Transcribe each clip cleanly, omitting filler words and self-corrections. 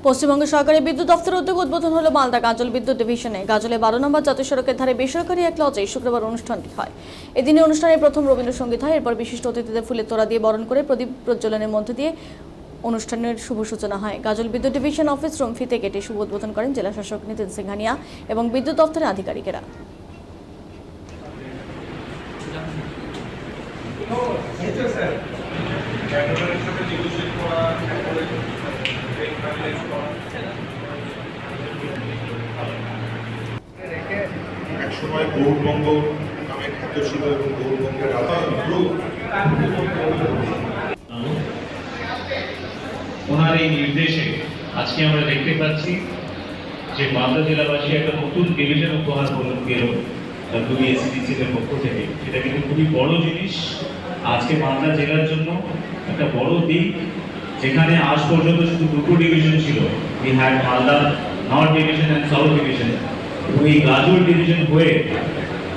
পশ্চিমবঙ্গ সরকারের বিদ্যুৎ দফতরের উদ্যোগে উদ্বোধন হলো মালদা গাজল বিদ্যুৎ ডিভিশনে। গাজলে 12 নম্বর জাতীয় সড়কের ধারে বেসরকারি এক লজে শুক্রবার অনুষ্ঠানটি হয়। এদিনে অনুষ্ঠানে প্রথম রবীন্দ্রসঙ্গীত হয়। এরপর বিশিষ্ট অতিথিদের ফুলের তোড়া দিয়ে বরণ করে প্রদীপ প্রজ্বলনের মধ্য দিয়ে অনুষ্ঠানের শুভ সূচনা হয়। গাজল বিদ্যুৎ ডিভিশন অফিস রুম ফিতে কেটে শুভ উদ্বোধন করেন জেলা শাসক নিতিন সিংহানিয়া এবং বিদ্যুৎ দফতরের আধিকারিকেরা। একসময় গৌরবঙ্গ নামে খ্যাত ছিল এবং গৌরবঙ্গের ওনার এই নির্দেশে আজকে আমরা দেখতে পাচ্ছি যে মালদা জেলাবাসী একটা নতুন ডিভিশন উপহার পেল WBSEDCL-এর পক্ষ থেকে। সেটা কিন্তু খুবই বড় জিনিস আজকে মালদা জেলার জন্য, একটা বড় দিক। যেখানে আজ পর্যন্ত শুধু দুটো ডিভিশন ছিল, we had Malda north division and south division, এবং এই গাজল ডিভিশন হয়ে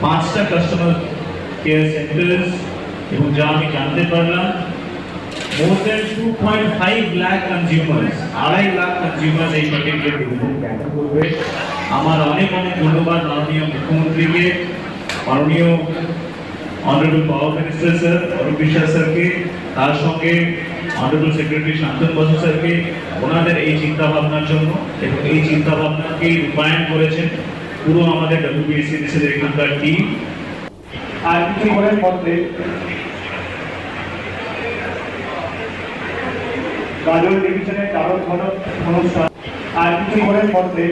5টা কাস্টমার কেয়ার সেন্টার্স, এবং যা আমি জানতে পারলাম more than 2.5 lakh consumers, 2.5 lakh consumers এই পার্টিকুলার ডিভিশন ক্যাটার করবে। আমার অনেক অনেক ধন্যবাদ মাননীয় মুখ্যমন্ত্রীকে, মাননীয় অনারেবল পাওয়ার মিনিস্টার স্যার অরূপ বিশ্বাস স্যারকে, তার সঙ্গে অনারেবল সেক্রেটারি শান্তনু বসু স্যারকে, ওনাদের এই চিন্তা ভাবনার জন্য, এবং এই চিন্তা ভাবনাকে রূপায়ণ করেছেন পুরো আমাদের WBSEDCL এখানকার টিম। আর কিছু বলার মধ্যে গাজল ডিভিশনের চালক অনুষ্ঠান আর কিছু বলার মধ্যে